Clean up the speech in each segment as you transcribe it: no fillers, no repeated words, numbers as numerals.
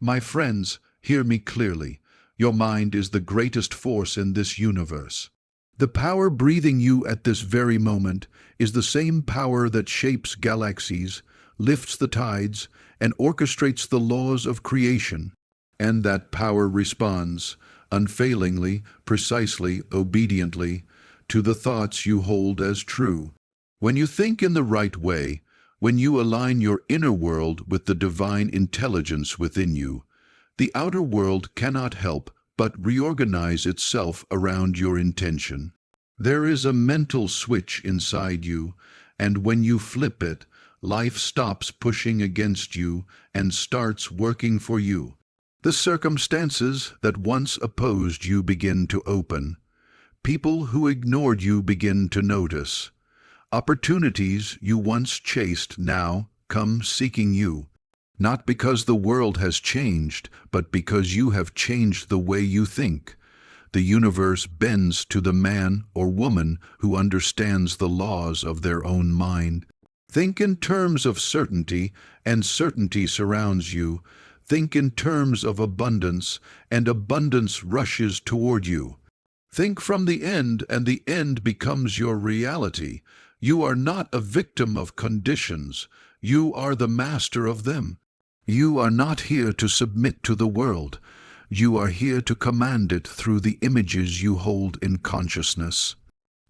My friends, hear me clearly. Your mind is the greatest force in this universe. The power breathing you at this very moment is the same power that shapes galaxies, lifts the tides, and orchestrates the laws of creation. And that power responds, unfailingly, precisely, obediently, to the thoughts you hold as true. When you think in the right way, when you align your inner world with the divine intelligence within you, the outer world cannot help but reorganize itself around your intention. There is a mental switch inside you, and when you flip it, life stops pushing against you and starts working for you. The circumstances that once opposed you begin to open. People who ignored you begin to notice. Opportunities you once chased now come seeking you. Not because the world has changed, but because you have changed the way you think. The universe bends to the man or woman who understands the laws of their own mind. Think in terms of certainty, and certainty surrounds you. Think in terms of abundance, and abundance rushes toward you. Think from the end, and the end becomes your reality. You are not a victim of conditions. You are the master of them. You are not here to submit to the world. You are here to command it through the images you hold in consciousness.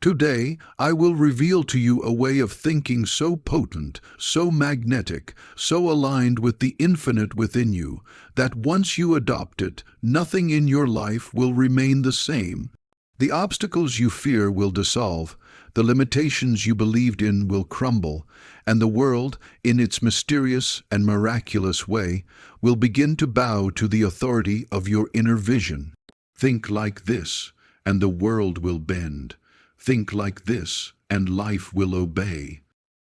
Today, I will reveal to you a way of thinking so potent, so magnetic, so aligned with the infinite within you, that once you adopt it, nothing in your life will remain the same. The obstacles you fear will dissolve, the limitations you believed in will crumble, and the world, in its mysterious and miraculous way, will begin to bow to the authority of your inner vision. Think like this, and the world will bend. Think like this, and life will obey.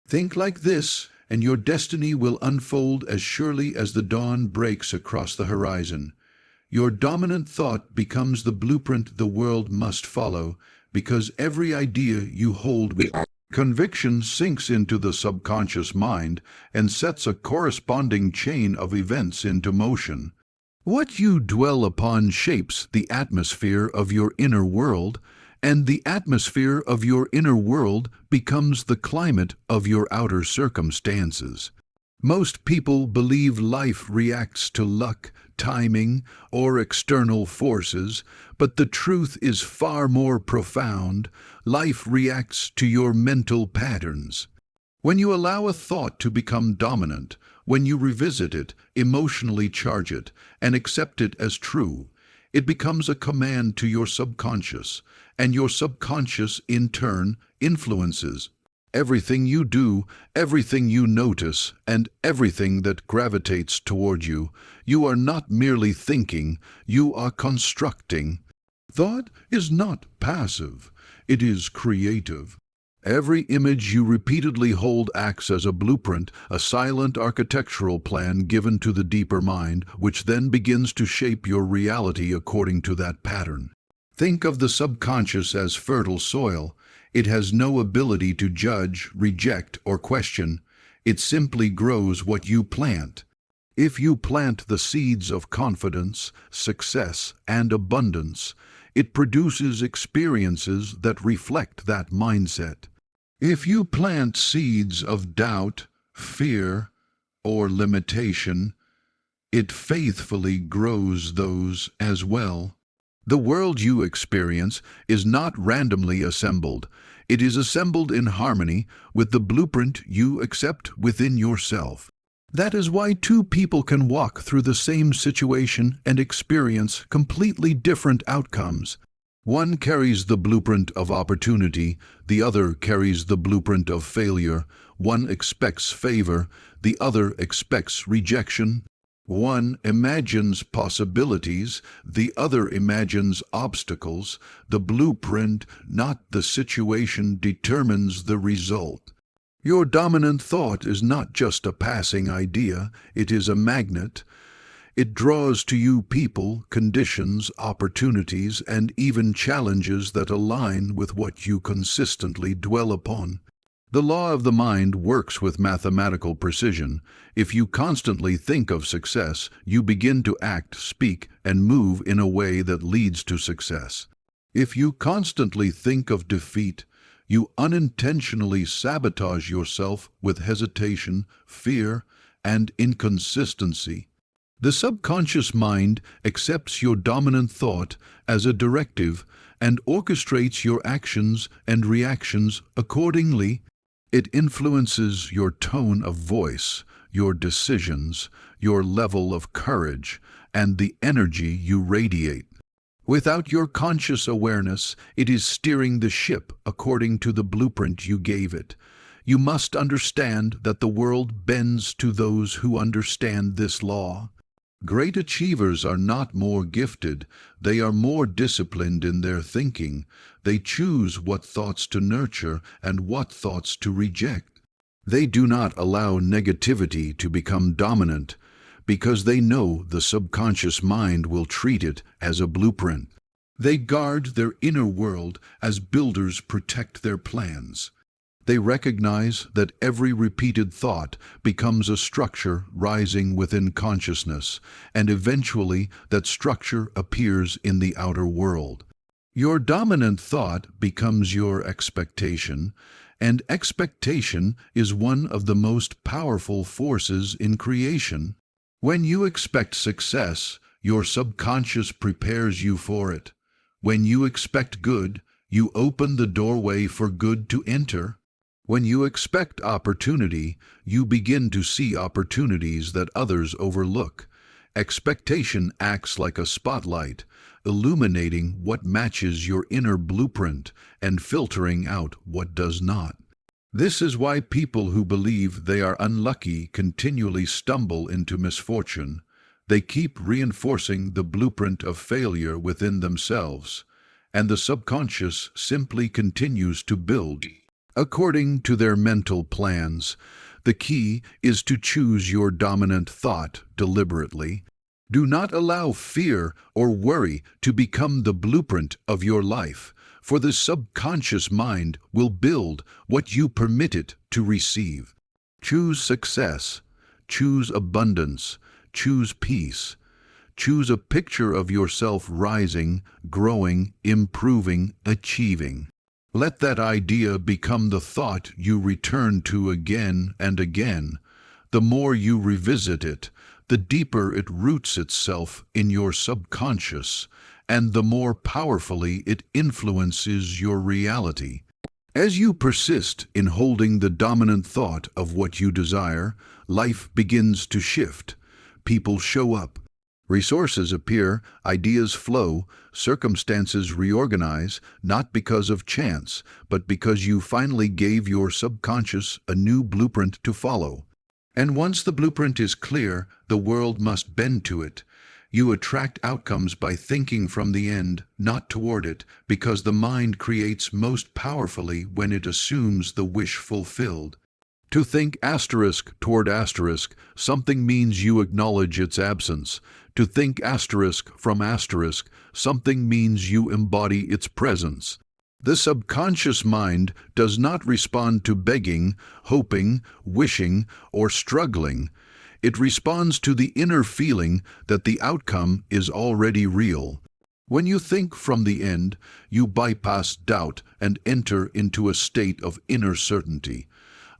Think like this, and your destiny will unfold as surely as the dawn breaks across the horizon. Your dominant thought becomes the blueprint the world must follow, because every idea you hold with conviction sinks into the subconscious mind and sets a corresponding chain of events into motion. What you dwell upon shapes the atmosphere of your inner world, and the atmosphere of your inner world becomes the climate of your outer circumstances. Most people believe life reacts to luck, timing, or external forces, but the truth is far more profound. Life reacts to your mental patterns. When you allow a thought to become dominant, when you revisit it, emotionally charge it, and accept it as true, it becomes a command to your subconscious, and your subconscious, in turn, influences everything you do, everything you notice, and everything that gravitates toward you. You are not merely thinking, you are constructing. Thought is not passive, it is creative. Every image you repeatedly hold acts as a blueprint, a silent architectural plan given to the deeper mind, which then begins to shape your reality according to that pattern. Think of the subconscious as fertile soil. It has no ability to judge, reject, or question. It simply grows what you plant. If you plant the seeds of confidence, success, and abundance, it produces experiences that reflect that mindset. If you plant seeds of doubt, fear, or limitation, it faithfully grows those as well. The world you experience is not randomly assembled. It is assembled in harmony with the blueprint you accept within yourself. That is why two people can walk through the same situation and experience completely different outcomes. One carries the blueprint of opportunity, the other carries the blueprint of failure. One expects favor, the other expects rejection. One imagines possibilities, the other imagines obstacles. The blueprint, not the situation, determines the result. Your dominant thought is not just a passing idea, it is a magnet. It draws to you people, conditions, opportunities, and even challenges that align with what you consistently dwell upon. The law of the mind works with mathematical precision. If you constantly think of success, you begin to act, speak, and move in a way that leads to success. If you constantly think of defeat, you unintentionally sabotage yourself with hesitation, fear, and inconsistency. The subconscious mind accepts your dominant thought as a directive and orchestrates your actions and reactions accordingly. It influences your tone of voice, your decisions, your level of courage, and the energy you radiate. Without your conscious awareness, it is steering the ship according to the blueprint you gave it. You must understand that the world bends to those who understand this law. Great achievers are not more gifted, they are more disciplined in their thinking. They choose what thoughts to nurture and what thoughts to reject. They do not allow negativity to become dominant because they know the subconscious mind will treat it as a blueprint. They guard their inner world as builders protect their plans. They recognize that every repeated thought becomes a structure rising within consciousness, and eventually that structure appears in the outer world. Your dominant thought becomes your expectation, and expectation is one of the most powerful forces in creation. When you expect success, your subconscious prepares you for it. When you expect good, you open the doorway for good to enter. When you expect opportunity, you begin to see opportunities that others overlook. Expectation acts like a spotlight, illuminating what matches your inner blueprint and filtering out what does not. This is why people who believe they are unlucky continually stumble into misfortune. They keep reinforcing the blueprint of failure within themselves, and the subconscious simply continues to build according to their mental plans. The key is to choose your dominant thought deliberately. Do not allow fear or worry to become the blueprint of your life, for the subconscious mind will build what you permit it to receive. Choose success, choose abundance, choose peace. Choose a picture of yourself rising, growing, improving, achieving. Let that idea become the thought you return to again and again. The more you revisit it, the deeper it roots itself in your subconscious, and the more powerfully it influences your reality. As you persist in holding the dominant thought of what you desire, life begins to shift. People show up. Resources appear, ideas flow, circumstances reorganize, not because of chance, but because you finally gave your subconscious a new blueprint to follow. And once the blueprint is clear, the world must bend to it. You attract outcomes by thinking from the end, not toward it, because the mind creates most powerfully when it assumes the wish fulfilled. To think asterisk toward asterisk, something means you acknowledge its absence. To think asterisk from asterisk, something means you embody its presence. The subconscious mind does not respond to begging, hoping, wishing, or struggling. It responds to the inner feeling that the outcome is already real. When you think from the end, you bypass doubt and enter into a state of inner certainty.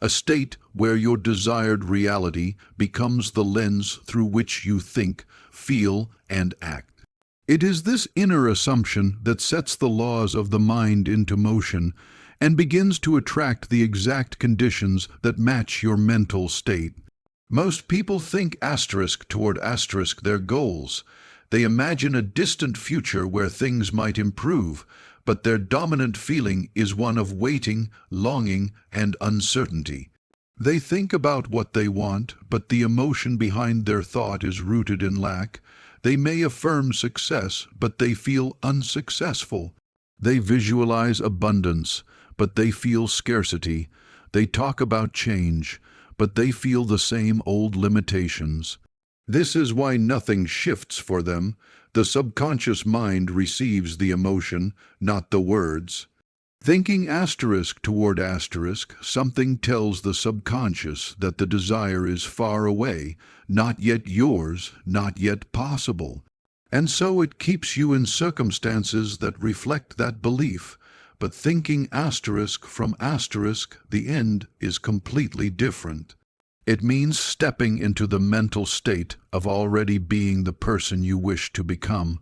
A state where your desired reality becomes the lens through which you think, feel, and act. It is this inner assumption that sets the laws of the mind into motion and begins to attract the exact conditions that match your mental state. Most people think asterisk toward asterisk their goals. They imagine a distant future where things might improve, but their dominant feeling is one of waiting, longing, and uncertainty. They think about what they want, but the emotion behind their thought is rooted in lack. They may affirm success, but they feel unsuccessful. They visualize abundance, but they feel scarcity. They talk about change, but they feel the same old limitations. This is why nothing shifts for them. The subconscious mind receives the emotion, not the words. Thinking asterisk toward asterisk, something tells the subconscious that the desire is far away, not yet yours, not yet possible. And so it keeps you in circumstances that reflect that belief. But thinking asterisk from asterisk, the end is completely different. It means stepping into the mental state of already being the person you wish to become,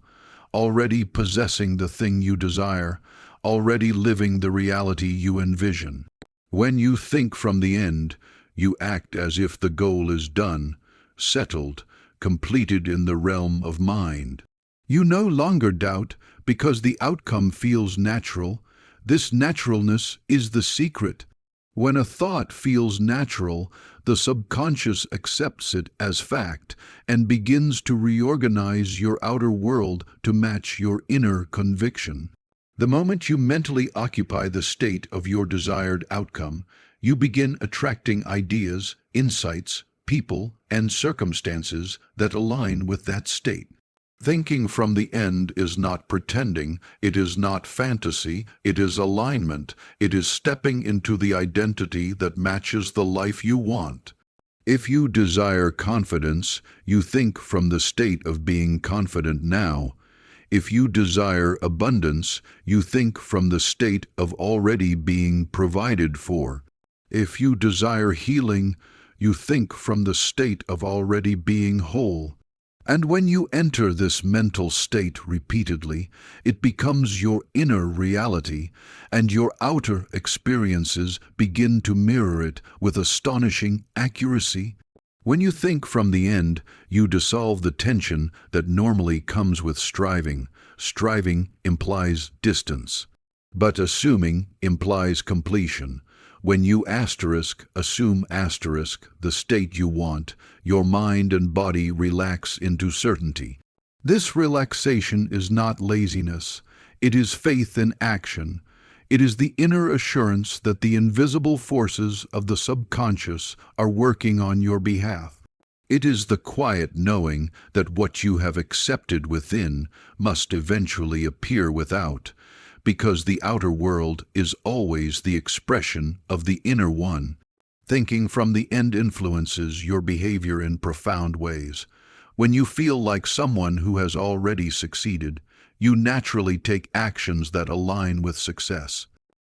already possessing the thing you desire, already living the reality you envision. When you think from the end, you act as if the goal is done, settled, completed in the realm of mind. You no longer doubt because the outcome feels natural. This naturalness is the secret. When a thought feels natural, the subconscious accepts it as fact and begins to reorganize your outer world to match your inner conviction. The moment you mentally occupy the state of your desired outcome, you begin attracting ideas, insights, people, and circumstances that align with that state. Thinking from the end is not pretending, it is not fantasy, it is alignment, it is stepping into the identity that matches the life you want. If you desire confidence, you think from the state of being confident now. If you desire abundance, you think from the state of already being provided for. If you desire healing, you think from the state of already being whole. And when you enter this mental state repeatedly, it becomes your inner reality, and your outer experiences begin to mirror it with astonishing accuracy. When you think from the end, you dissolve the tension that normally comes with striving. Striving implies distance, but assuming implies completion. When you assume the state you want, your mind and body relax into certainty. This relaxation is not laziness, it is faith in action. It is the inner assurance that the invisible forces of the subconscious are working on your behalf. It is the quiet knowing that what you have accepted within must eventually appear without, because the outer world is always the expression of the inner one. Thinking from the end influences your behavior in profound ways. When you feel like someone who has already succeeded, you naturally take actions that align with success.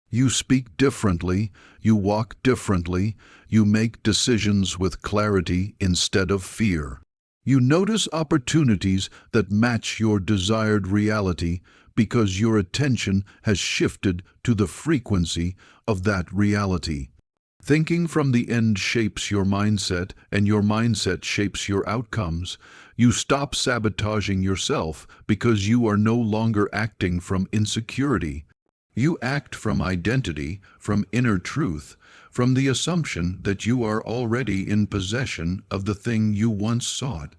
You speak differently, you walk differently, you make decisions with clarity instead of fear. You notice opportunities that match your desired reality because your attention has shifted to the frequency of that reality. Thinking from the end shapes your mindset, and your mindset shapes your outcomes. You stop sabotaging yourself because you are no longer acting from insecurity. You act from identity, from inner truth, from the assumption that you are already in possession of the thing you once sought.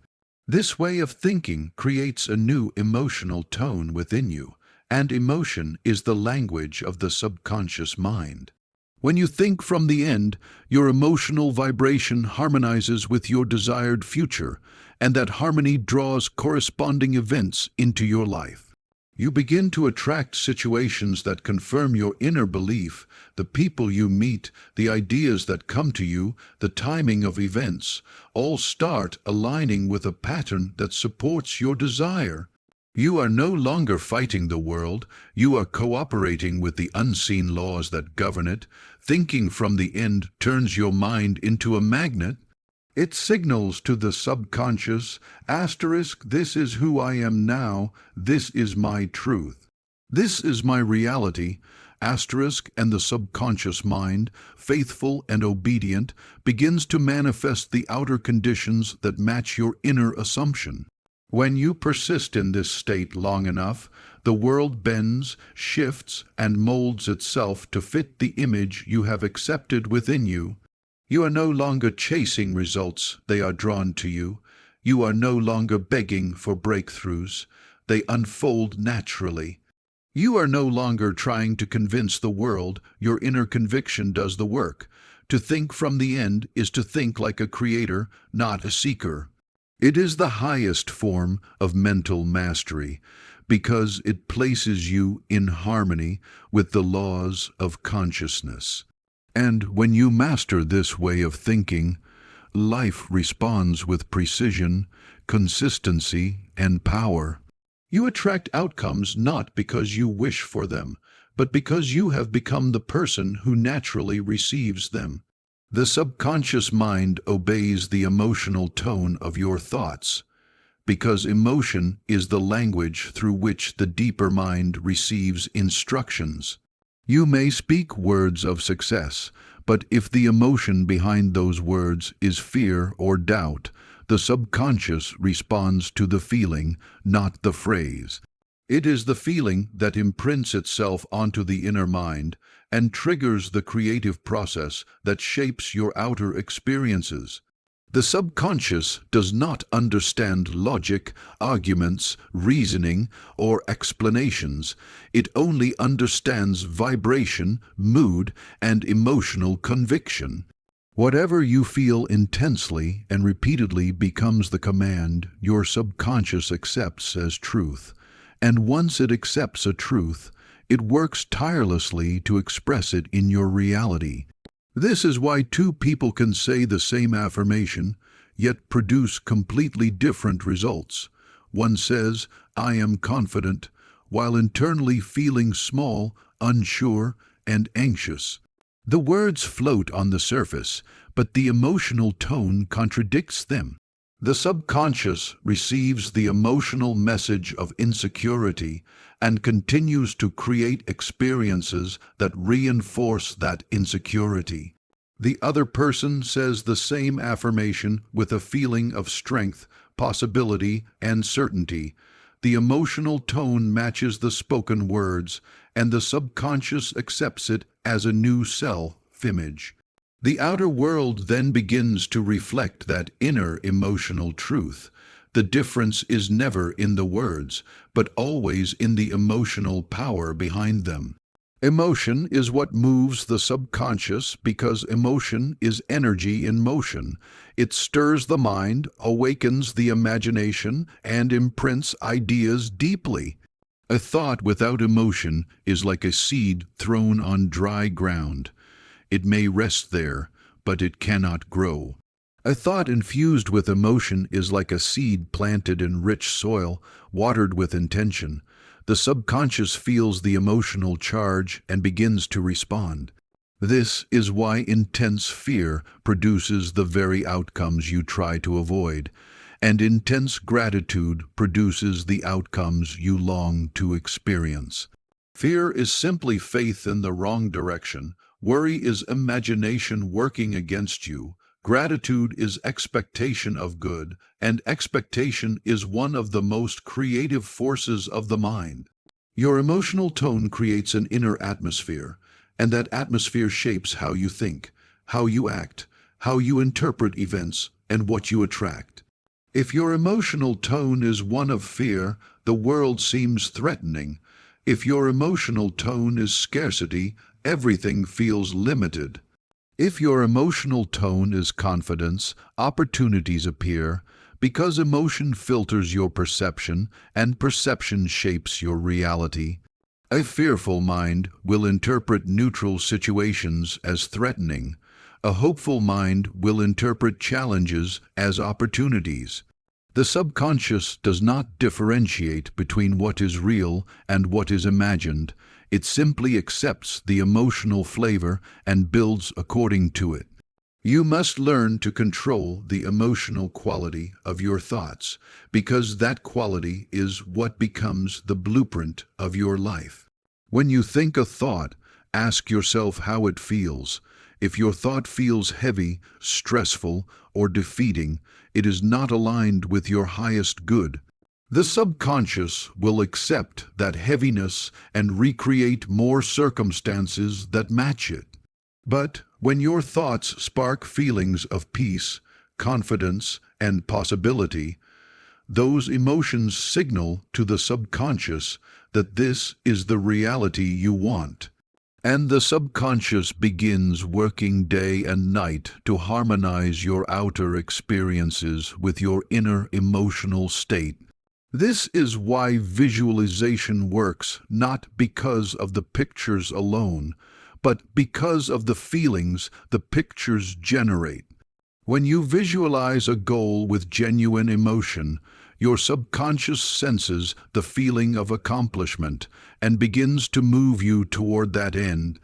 This way of thinking creates a new emotional tone within you, and emotion is the language of the subconscious mind. When you think from the end, your emotional vibration harmonizes with your desired future, and that harmony draws corresponding events into your life. You begin to attract situations that confirm your inner belief, the people you meet, the ideas that come to you, the timing of events, all start aligning with a pattern that supports your desire. You are no longer fighting the world, you are cooperating with the unseen laws that govern it. Thinking from the end turns your mind into a magnet. It signals to the subconscious, this is who I am now, this is my truth. This is my reality, and the subconscious mind, faithful and obedient, begins to manifest the outer conditions that match your inner assumption. When you persist in this state long enough, the world bends, shifts, and molds itself to fit the image you have accepted within you. You are no longer chasing results, they are drawn to you. You are no longer begging for breakthroughs, they unfold naturally. You are no longer trying to convince the world, your inner conviction does the work. To think from the end is to think like a creator, not a seeker. It is the highest form of mental mastery, because it places you in harmony with the laws of consciousness. And when you master this way of thinking, life responds with precision, consistency, and power. You attract outcomes not because you wish for them, but because you have become the person who naturally receives them. The subconscious mind obeys the emotional tone of your thoughts, because emotion is the language through which the deeper mind receives instructions. You may speak words of success, but if the emotion behind those words is fear or doubt, the subconscious responds to the feeling, not the phrase. It is the feeling that imprints itself onto the inner mind and triggers the creative process that shapes your outer experiences. The subconscious does not understand logic, arguments, reasoning, or explanations. It only understands vibration, mood, and emotional conviction. Whatever you feel intensely and repeatedly becomes the command your subconscious accepts as truth. And once it accepts a truth, it works tirelessly to express it in your reality. This is why two people can say the same affirmation, yet produce completely different results. One says, "I am confident," while internally feeling small, unsure, and anxious. The words float on the surface, but the emotional tone contradicts them. The subconscious receives the emotional message of insecurity and continues to create experiences that reinforce that insecurity. The other person says the same affirmation with a feeling of strength, possibility, and certainty. The emotional tone matches the spoken words, and the subconscious accepts it as a new self-image. The outer world then begins to reflect that inner emotional truth. The difference is never in the words, but always in the emotional power behind them. Emotion is what moves the subconscious because emotion is energy in motion. It stirs the mind, awakens the imagination, and imprints ideas deeply. A thought without emotion is like a seed thrown on dry ground. It may rest there, but it cannot grow. A thought infused with emotion is like a seed planted in rich soil, watered with intention. The subconscious feels the emotional charge and begins to respond. This is why intense fear produces the very outcomes you try to avoid, and intense gratitude produces the outcomes you long to experience. Fear is simply faith in the wrong direction. Worry is imagination working against you. Gratitude is expectation of good, and expectation is one of the most creative forces of the mind. Your emotional tone creates an inner atmosphere, and that atmosphere shapes how you think, how you act, how you interpret events, and what you attract. If your emotional tone is one of fear, the world seems threatening. If your emotional tone is scarcity, everything feels limited. If your emotional tone is confidence, opportunities appear, because emotion filters your perception, and perception shapes your reality. A fearful mind will interpret neutral situations as threatening. A hopeful mind will interpret challenges as opportunities. The subconscious does not differentiate between what is real and what is imagined. It simply accepts the emotional flavor and builds according to it. You must learn to control the emotional quality of your thoughts, because that quality is what becomes the blueprint of your life. When you think a thought, ask yourself how it feels. If your thought feels heavy, stressful, or defeating, it is not aligned with your highest good. The subconscious will accept that heaviness and recreate more circumstances that match it. But when your thoughts spark feelings of peace, confidence, and possibility, those emotions signal to the subconscious that this is the reality you want. And the subconscious begins working day and night to harmonize your outer experiences with your inner emotional state. This is why visualization works, not because of the pictures alone, but because of the feelings the pictures generate. When you visualize a goal with genuine emotion, your subconscious senses the feeling of accomplishment and begins to move you toward that end.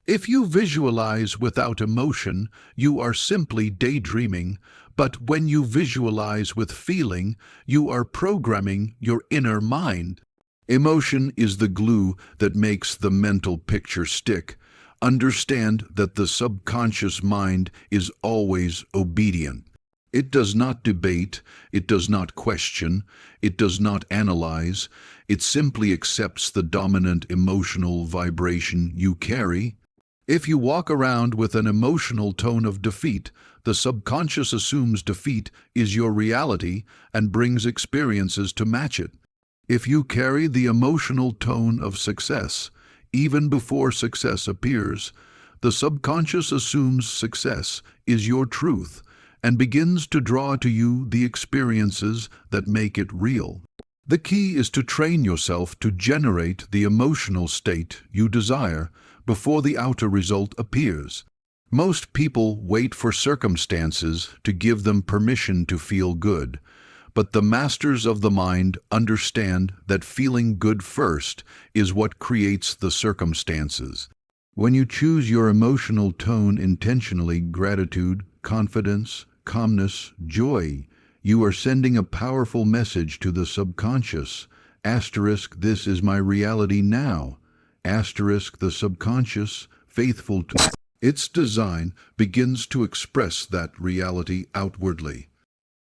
If you visualize without emotion, you are simply daydreaming, but when you visualize with feeling, you are programming your inner mind. Emotion is the glue that makes the mental picture stick. Understand that the subconscious mind is always obedient. It does not debate, it does not question, it does not analyze, it simply accepts the dominant emotional vibration you carry. If you walk around with an emotional tone of defeat, the subconscious assumes defeat is your reality and brings experiences to match it. If you carry the emotional tone of success, even before success appears, the subconscious assumes success is your truth and begins to draw to you the experiences that make it real. The key is to train yourself to generate the emotional state you desire before the outer result appears. Most people wait for circumstances to give them permission to feel good, but the masters of the mind understand that feeling good first is what creates the circumstances. When you choose your emotional tone intentionally, gratitude, confidence, calmness, joy, you are sending a powerful message to the subconscious. Asterisk, this is my reality now. Asterisk, the subconscious, faithful to its design, begins to express that reality outwardly.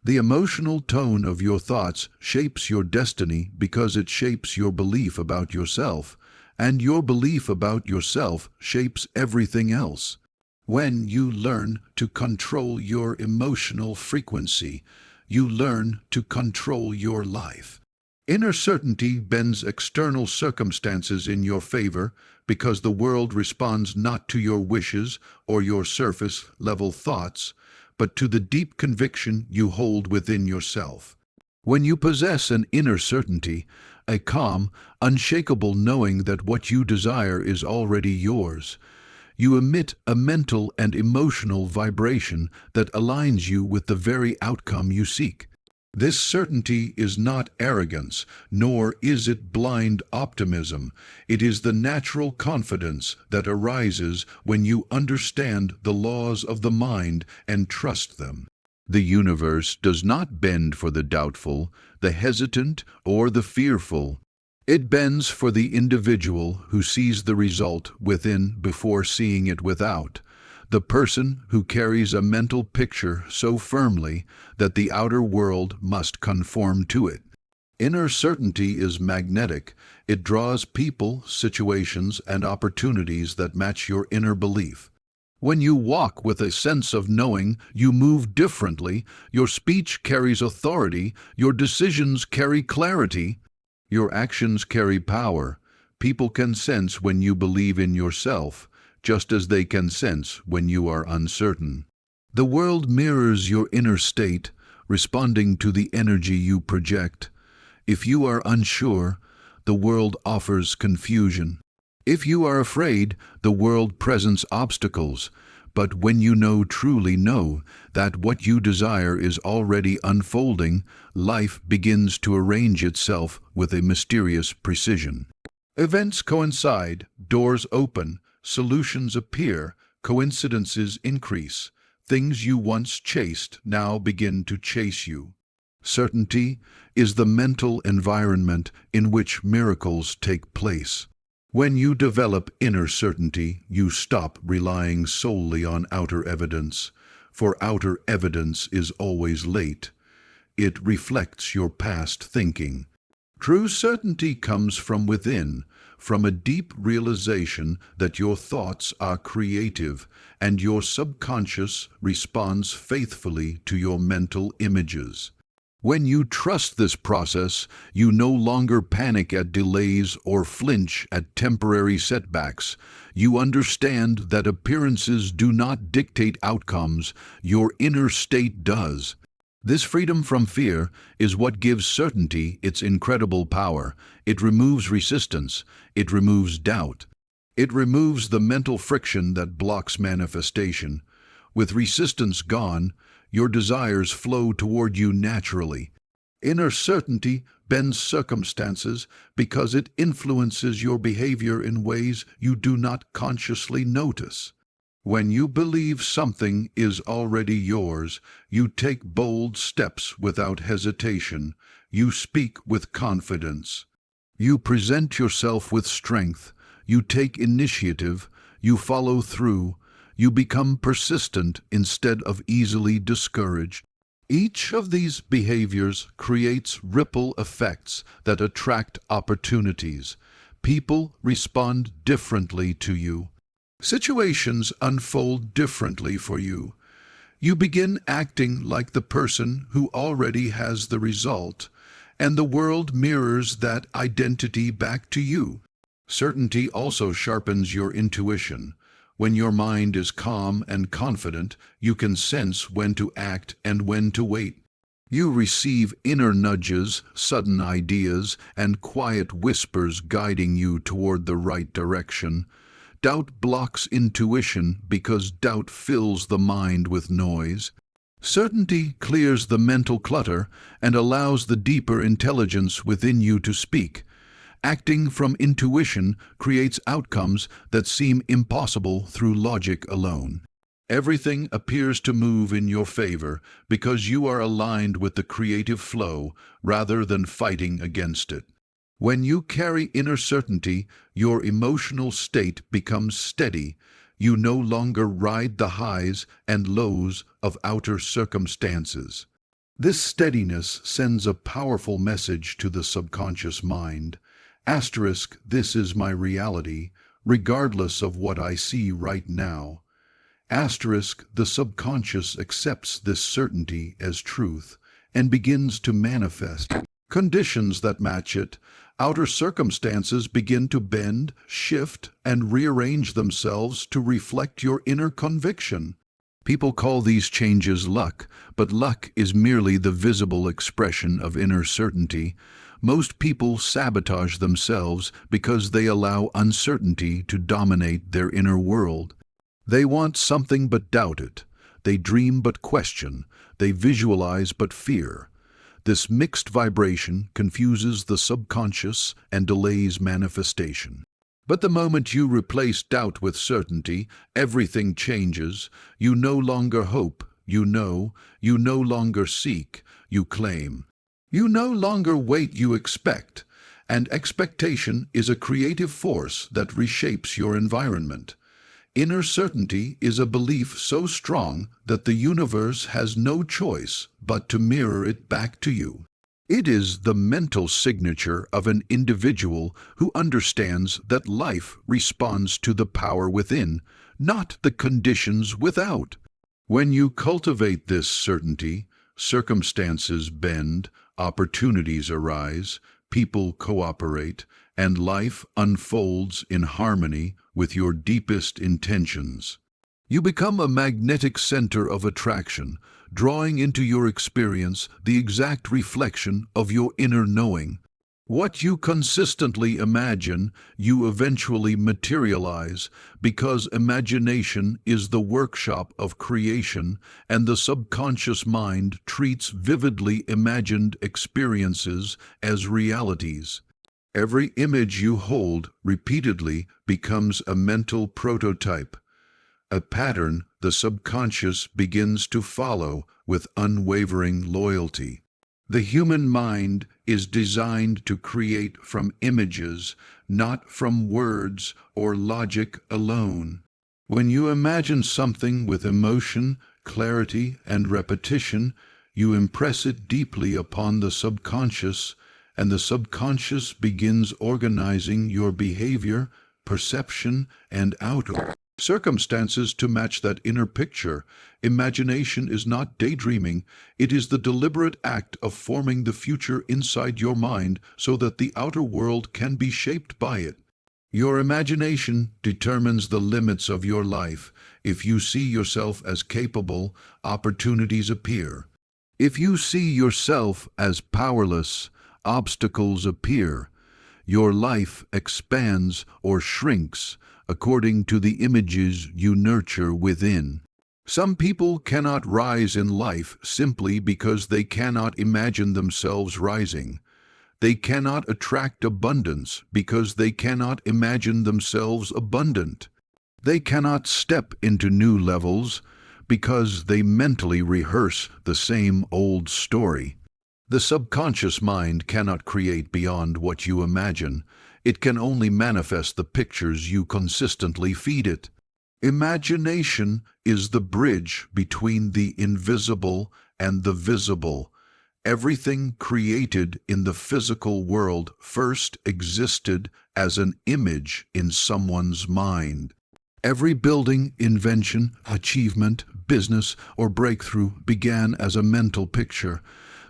The emotional tone of your thoughts shapes your destiny because it shapes your belief about yourself, and your belief about yourself shapes everything else. When you learn to control your emotional frequency, you learn to control your life. Inner certainty bends external circumstances in your favor because the world responds not to your wishes or your surface-level thoughts, but to the deep conviction you hold within yourself. When you possess an inner certainty, a calm, unshakable knowing that what you desire is already yours, you emit a mental and emotional vibration that aligns you with the very outcome you seek. This certainty is not arrogance, nor is it blind optimism. It is the natural confidence that arises when you understand the laws of the mind and trust them. The universe does not bend for the doubtful, the hesitant, or the fearful. It bends for the individual who sees the result within before seeing it without. The person who carries a mental picture so firmly that the outer world must conform to it. Inner certainty is magnetic. It draws people, situations, and opportunities that match your inner belief. When you walk with a sense of knowing, you move differently, your speech carries authority, your decisions carry clarity, your actions carry power. People can sense when you believe in yourself, just as they can sense when you are uncertain. The world mirrors your inner state, responding to the energy you project. If you are unsure, the world offers confusion. If you are afraid, the world presents obstacles. But when you truly know, that what you desire is already unfolding, life begins to arrange itself with a mysterious precision. Events coincide, doors open, solutions appear, coincidences increase. Things you once chased now begin to chase you. Certainty is the mental environment in which miracles take place. When you develop inner certainty, you stop relying solely on outer evidence, for outer evidence is always late. It reflects your past thinking. True certainty comes from within, from a deep realization that your thoughts are creative and your subconscious responds faithfully to your mental images. When you trust this process, you no longer panic at delays or flinch at temporary setbacks. You understand that appearances do not dictate outcomes, your inner state does. This freedom from fear is what gives certainty its incredible power. It removes resistance. It removes doubt. It removes the mental friction that blocks manifestation. With resistance gone, your desires flow toward you naturally. Inner certainty bends circumstances because it influences your behavior in ways you do not consciously notice. When you believe something is already yours, you take bold steps without hesitation. You speak with confidence. You present yourself with strength. You take initiative. You follow through. You become persistent instead of easily discouraged. Each of these behaviors creates ripple effects that attract opportunities. People respond differently to you. Situations unfold differently for you. You begin acting like the person who already has the result, and the world mirrors that identity back to you. Certainty also sharpens your intuition. When your mind is calm and confident, you can sense when to act and when to wait. You receive inner nudges, sudden ideas, and quiet whispers guiding you toward the right direction. Doubt blocks intuition because doubt fills the mind with noise. Certainty clears the mental clutter and allows the deeper intelligence within you to speak. Acting from intuition creates outcomes that seem impossible through logic alone. Everything appears to move in your favor because you are aligned with the creative flow rather than fighting against it. When you carry inner certainty, your emotional state becomes steady. You no longer ride the highs and lows of outer circumstances. This steadiness sends a powerful message to the subconscious mind. Asterisk, this is my reality, regardless of what I see right now. Asterisk, the subconscious accepts this certainty as truth and begins to manifest conditions that match it. Outer circumstances begin to bend, shift, and rearrange themselves to reflect your inner conviction. People call these changes luck, but luck is merely the visible expression of inner certainty. Most people sabotage themselves because they allow uncertainty to dominate their inner world. They want something but doubt it. They dream but question. They visualize but fear. This mixed vibration confuses the subconscious and delays manifestation. But the moment you replace doubt with certainty, everything changes. You no longer hope, you know. You no longer seek, you claim. You no longer wait, you expect. And expectation is a creative force that reshapes your environment. Inner certainty is a belief so strong that the universe has no choice but to mirror it back to you. It is the mental signature of an individual who understands that life responds to the power within, not the conditions without. When you cultivate this certainty, circumstances bend, opportunities arise, people cooperate, and life unfolds in harmony with your deepest intentions. You become a magnetic center of attraction, drawing into your experience the exact reflection of your inner knowing. What you consistently imagine, you eventually materialize, because imagination is the workshop of creation, and the subconscious mind treats vividly imagined experiences as realities. Every image you hold repeatedly becomes a mental prototype, a pattern the subconscious begins to follow with unwavering loyalty. The human mind is designed to create from images, not from words or logic alone. When you imagine something with emotion, clarity, and repetition, you impress it deeply upon the subconscious, and the subconscious begins organizing your behavior, perception, and outer circumstances to match that inner picture. Imagination is not daydreaming, it is the deliberate act of forming the future inside your mind so that the outer world can be shaped by it. Your imagination determines the limits of your life. If you see yourself as capable, opportunities appear. If you see yourself as powerless, obstacles appear. Your life expands or shrinks according to the images you nurture within. Some people cannot rise in life simply because they cannot imagine themselves rising. They cannot attract abundance because they cannot imagine themselves abundant. They cannot step into new levels because they mentally rehearse the same old story. The subconscious mind cannot create beyond what you imagine. It can only manifest the pictures you consistently feed it. Imagination is the bridge between the invisible and the visible. Everything created in the physical world first existed as an image in someone's mind. Every building, invention, achievement, business, or breakthrough began as a mental picture.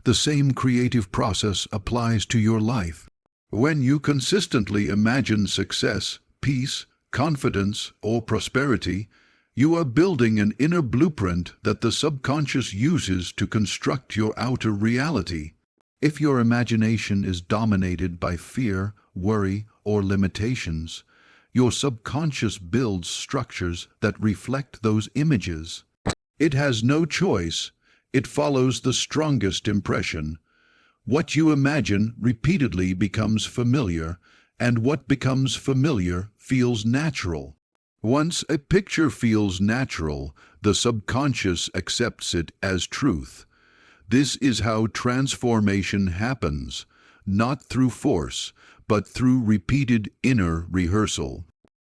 The same creative process applies to your life. When you consistently imagine success, peace, confidence, or prosperity, you are building an inner blueprint that the subconscious uses to construct your outer reality. If your imagination is dominated by fear, worry, or limitations, your subconscious builds structures that reflect those images. It has no choice. It follows the strongest impression. What you imagine repeatedly becomes familiar, and what becomes familiar feels natural. Once a picture feels natural, the subconscious accepts it as truth. This is how transformation happens, not through force, but through repeated inner rehearsal.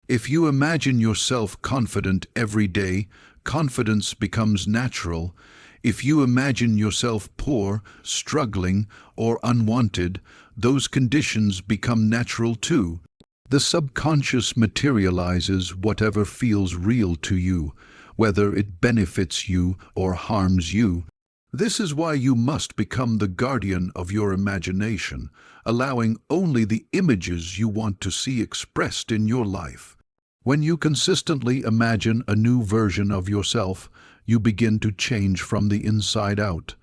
If you imagine yourself confident every day, confidence becomes natural. If you imagine yourself poor, struggling, or unwanted, those conditions become natural too. The subconscious materializes whatever feels real to you, whether it benefits you or harms you. This is why you must become the guardian of your imagination, allowing only the images you want to see expressed in your life. When you consistently imagine a new version of yourself, you begin to change from the inside out.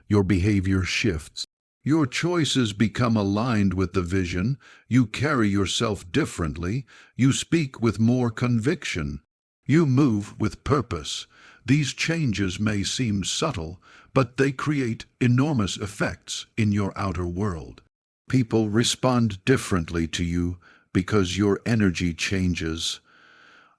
Your behavior shifts. Your choices become aligned with the vision. You carry yourself differently. You speak with more conviction. You move with purpose. These changes may seem subtle, but they create enormous effects in your outer world. People respond differently to you because your energy changes.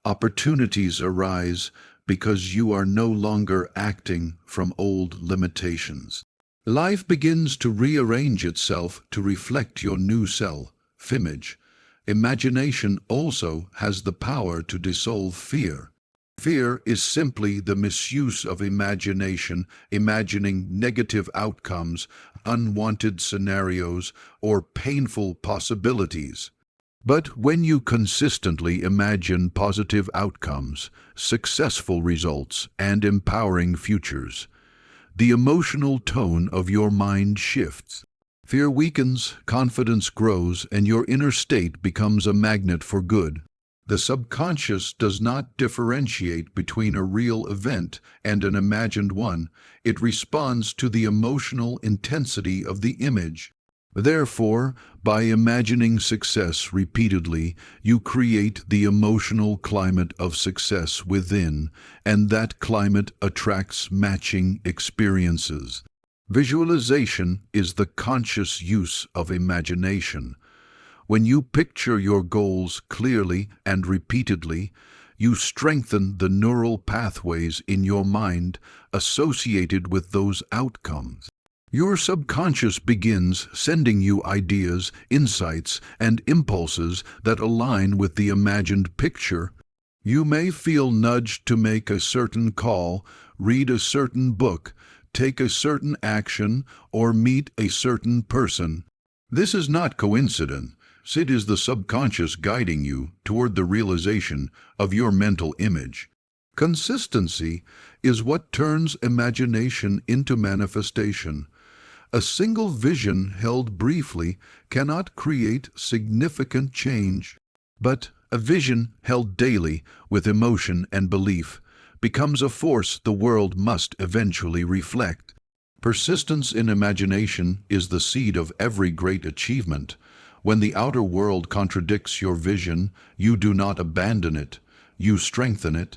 Opportunities arise because you are no longer acting from old limitations. Life begins to rearrange itself to reflect your new self-image. Imagination also has the power to dissolve fear. Fear is simply the misuse of imagination, imagining negative outcomes, unwanted scenarios, or painful possibilities. But when you consistently imagine positive outcomes, successful results, and empowering futures, the emotional tone of your mind shifts. Fear weakens, confidence grows, and your inner state becomes a magnet for good. The subconscious does not differentiate between a real event and an imagined one. It responds to the emotional intensity of the image. Therefore, by imagining success repeatedly, you create the emotional climate of success within, and that climate attracts matching experiences. Visualization is the conscious use of imagination. When you picture your goals clearly and repeatedly, you strengthen the neural pathways in your mind associated with those outcomes. Your subconscious begins sending you ideas, insights, and impulses that align with the imagined picture. You may feel nudged to make a certain call, read a certain book, take a certain action, or meet a certain person. This is not coincidence. It is the subconscious guiding you toward the realization of your mental image. Consistency is what turns imagination into manifestation. A single vision held briefly cannot create significant change, but a vision held daily with emotion and belief becomes a force the world must eventually reflect. Persistence in imagination is the seed of every great achievement. When the outer world contradicts your vision, you do not abandon it, you strengthen it.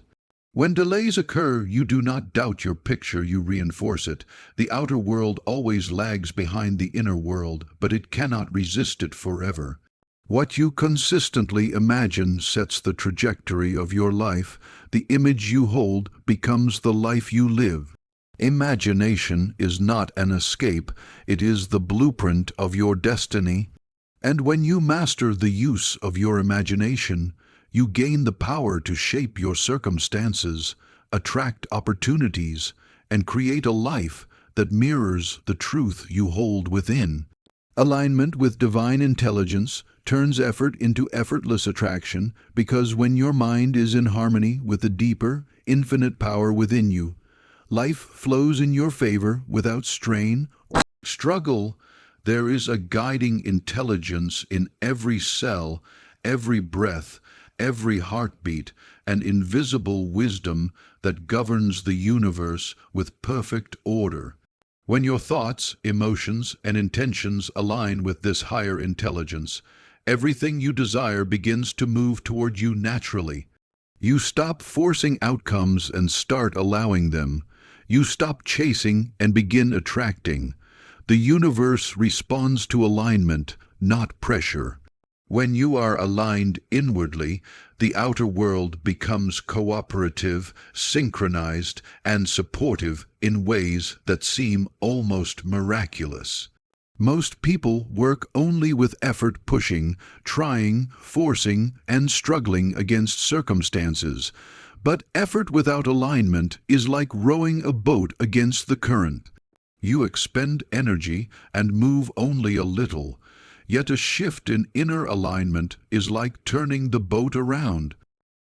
When delays occur, you do not doubt your picture, you reinforce it. The outer world always lags behind the inner world, but it cannot resist it forever. What you consistently imagine sets the trajectory of your life. The image you hold becomes the life you live. Imagination is not an escape, it is the blueprint of your destiny. And when you master the use of your imagination, you gain the power to shape your circumstances, attract opportunities, and create a life that mirrors the truth you hold within. Alignment with divine intelligence turns effort into effortless attraction, because when your mind is in harmony with the deeper, infinite power within you, life flows in your favor without strain or struggle. There is a guiding intelligence in every cell, every breath, every heartbeat, an invisible wisdom that governs the universe with perfect order. When your thoughts, emotions, and intentions align with this higher intelligence, everything you desire begins to move toward you naturally. You stop forcing outcomes and start allowing them. You stop chasing and begin attracting. The universe responds to alignment, not pressure. When you are aligned inwardly, the outer world becomes cooperative, synchronized, and supportive in ways that seem almost miraculous. Most people work only with effort, pushing, trying, forcing, and struggling against circumstances. But effort without alignment is like rowing a boat against the current. You expend energy and move only a little. Yet a shift in inner alignment is like turning the boat around.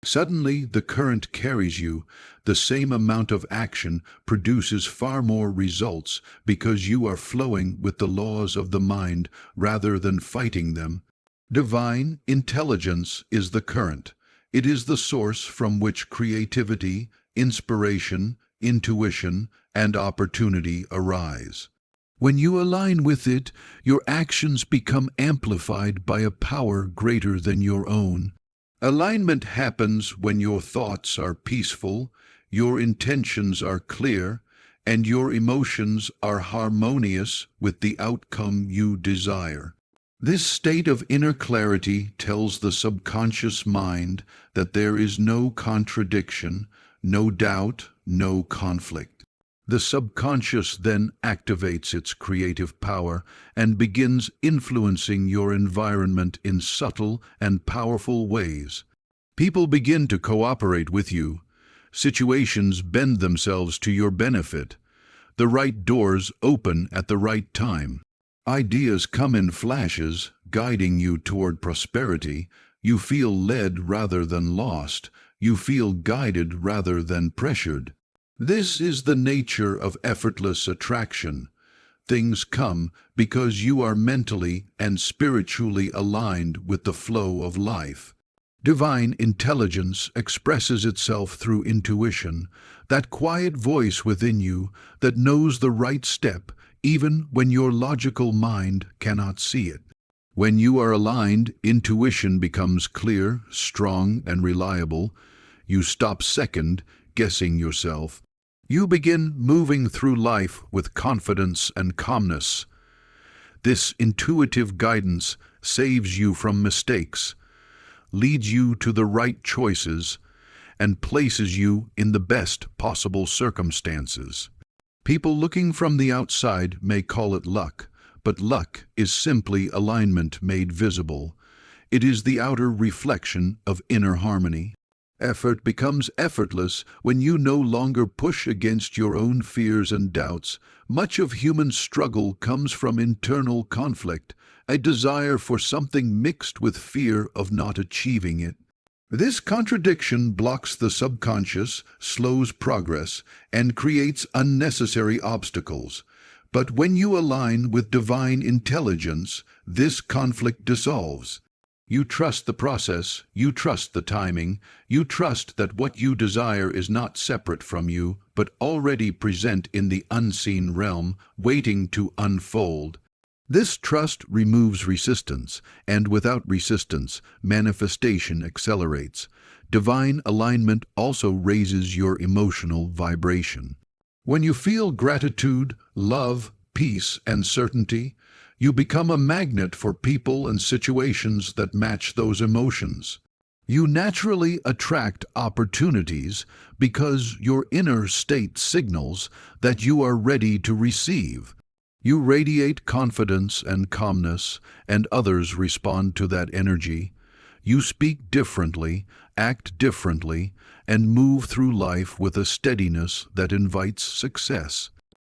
Suddenly the current carries you. The same amount of action produces far more results because you are flowing with the laws of the mind rather than fighting them. Divine intelligence is the current. It is the source from which creativity, inspiration, intuition, and opportunity arise. When you align with it, your actions become amplified by a power greater than your own. Alignment happens when your thoughts are peaceful, your intentions are clear, and your emotions are harmonious with the outcome you desire. This state of inner clarity tells the subconscious mind that there is no contradiction, no doubt, no conflict. The subconscious then activates its creative power and begins influencing your environment in subtle and powerful ways. People begin to cooperate with you. Situations bend themselves to your benefit. The right doors open at the right time. Ideas come in flashes, guiding you toward prosperity. You feel led rather than lost. You feel guided rather than pressured. This is the nature of effortless attraction. Things come because you are mentally and spiritually aligned with the flow of life. Divine intelligence expresses itself through intuition, that quiet voice within you that knows the right step even when your logical mind cannot see it. When you are aligned, intuition becomes clear, strong, and reliable. You stop second-guessing yourself. You begin moving through life with confidence and calmness. This intuitive guidance saves you from mistakes, leads you to the right choices, and places you in the best possible circumstances. People looking from the outside may call it luck, but luck is simply alignment made visible. It is the outer reflection of inner harmony. Effort becomes effortless when you no longer push against your own fears and doubts. Much of human struggle comes from internal conflict, a desire for something mixed with fear of not achieving it. This contradiction blocks the subconscious, slows progress, and creates unnecessary obstacles. But when you align with divine intelligence, this conflict dissolves. You trust the process, you trust the timing, you trust that what you desire is not separate from you, but already present in the unseen realm, waiting to unfold. This trust removes resistance, and without resistance, manifestation accelerates. Divine alignment also raises your emotional vibration. When you feel gratitude, love, peace, and certainty, you become a magnet for people and situations that match those emotions. You naturally attract opportunities because your inner state signals that you are ready to receive. You radiate confidence and calmness, and others respond to that energy. You speak differently, act differently, and move through life with a steadiness that invites success.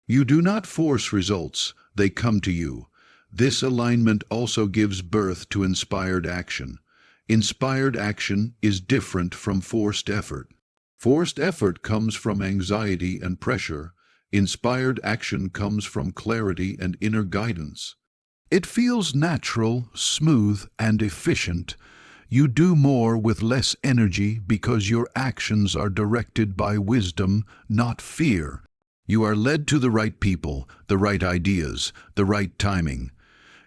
You do not force results, they come to you. This alignment also gives birth to inspired action. Inspired action is different from forced effort. Forced effort comes from anxiety and pressure. Inspired action comes from clarity and inner guidance. It feels natural, smooth, and efficient. You do more with less energy because your actions are directed by wisdom, not fear. You are led to the right people, the right ideas, the right timing.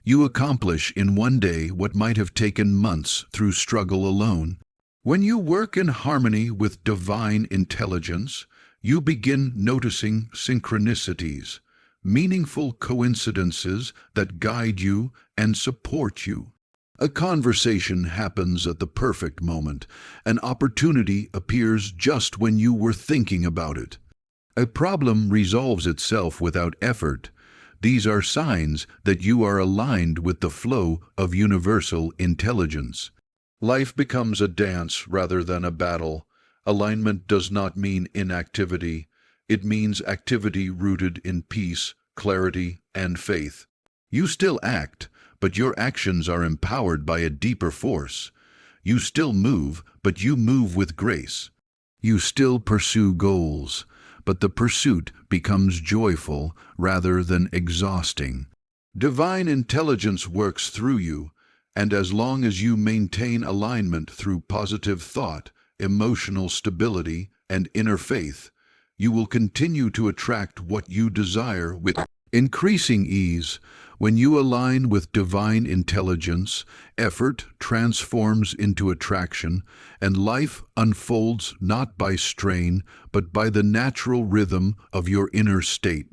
You accomplish in one day what might have taken months through struggle alone. When you work in harmony with divine intelligence, you begin noticing synchronicities, meaningful coincidences that guide you and support you. A conversation happens at the perfect moment. An opportunity appears just when you were thinking about it. A problem resolves itself without effort. These are signs that you are aligned with the flow of universal intelligence. Life becomes a dance rather than a battle. Alignment does not mean inactivity. It means activity rooted in peace, clarity, and faith. You still act, but your actions are empowered by a deeper force. You still move, but you move with grace. You still pursue goals, but the pursuit becomes joyful rather than exhausting. Divine intelligence works through you, and as long as you maintain alignment through positive thought, emotional stability, and inner faith, you will continue to attract what you desire with increasing ease. When you align with divine intelligence, effort transforms into attraction, and life unfolds not by strain, but by the natural rhythm of your inner state.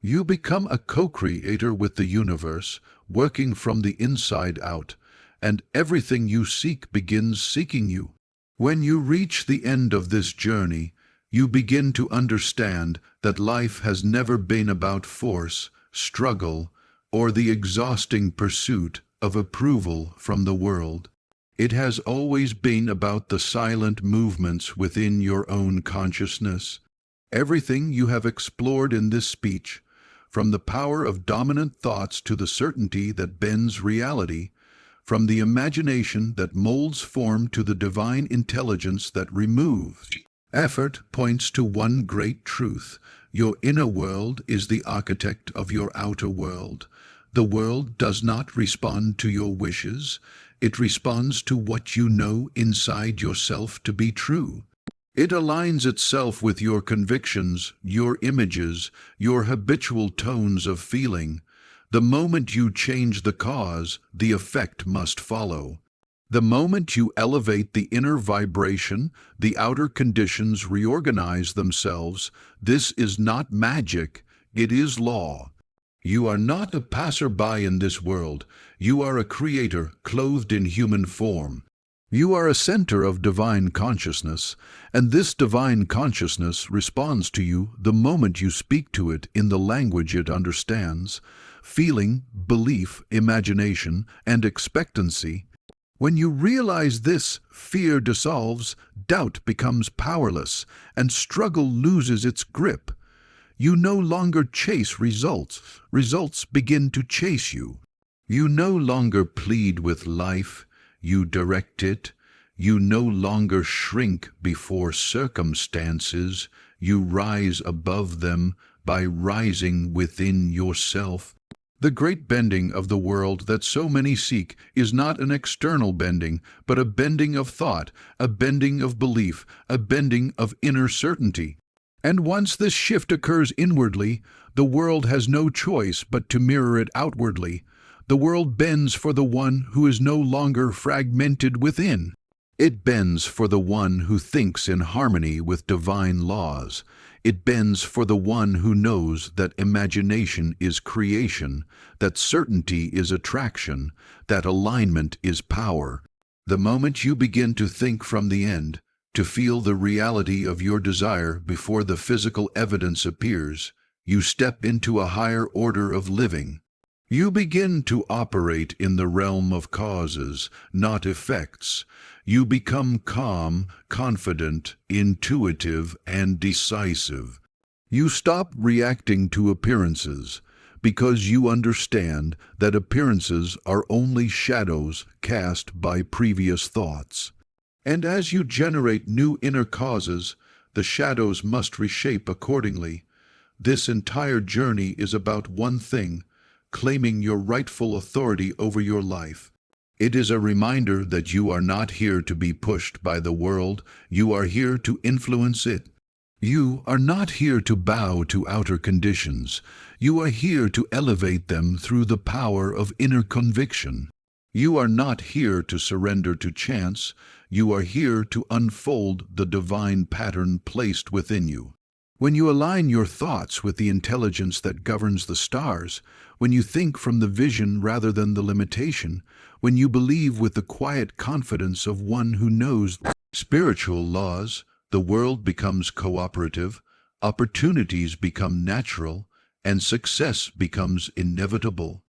You become a co-creator with the universe, working from the inside out, and everything you seek begins seeking you. When you reach the end of this journey, you begin to understand that life has never been about force, struggle, or the exhausting pursuit of approval from the world. It has always been about the silent movements within your own consciousness. Everything you have explored in this speech, from the power of dominant thoughts to the certainty that bends reality, from the imagination that molds form to the divine intelligence that removes effort, points to one great truth. Your inner world is the architect of your outer world. The world does not respond to your wishes. It responds to what you know inside yourself to be true. It aligns itself with your convictions, your images, your habitual tones of feeling. The moment you change the cause, the effect must follow. The moment you elevate the inner vibration, the outer conditions reorganize themselves. This is not magic, it is law. You are not a passerby in this world. You are a creator clothed in human form. You are a center of divine consciousness, and this divine consciousness responds to you the moment you speak to it in the language it understands. Feeling, belief, imagination, and expectancy. When you realize this, fear dissolves, doubt becomes powerless, and struggle loses its grip. You no longer chase results. Results begin to chase you. You no longer plead with life. You direct it. You no longer shrink before circumstances. You rise above them by rising within yourself. The great bending of the world that so many seek is not an external bending, but a bending of thought, a bending of belief, a bending of inner certainty. And once this shift occurs inwardly, the world has no choice but to mirror it outwardly. The world bends for the one who is no longer fragmented within. It bends for the one who thinks in harmony with divine laws. It bends for the one who knows that imagination is creation, that certainty is attraction, that alignment is power. The moment you begin to think from the end, to feel the reality of your desire before the physical evidence appears, you step into a higher order of living. You begin to operate in the realm of causes, not effects. You become calm, confident, intuitive, and decisive. You stop reacting to appearances, because you understand that appearances are only shadows cast by previous thoughts. And as you generate new inner causes, the shadows must reshape accordingly. This entire journey is about one thing: claiming your rightful authority over your life. It is a reminder that you are not here to be pushed by the world, you are here to influence it. You are not here to bow to outer conditions, you are here to elevate them through the power of inner conviction. You are not here to surrender to chance, you are here to unfold the divine pattern placed within you. When you align your thoughts with the intelligence that governs the stars, when you think from the vision rather than the limitation, when you believe with the quiet confidence of one who knows spiritual laws, the world becomes cooperative, opportunities become natural, and success becomes inevitable.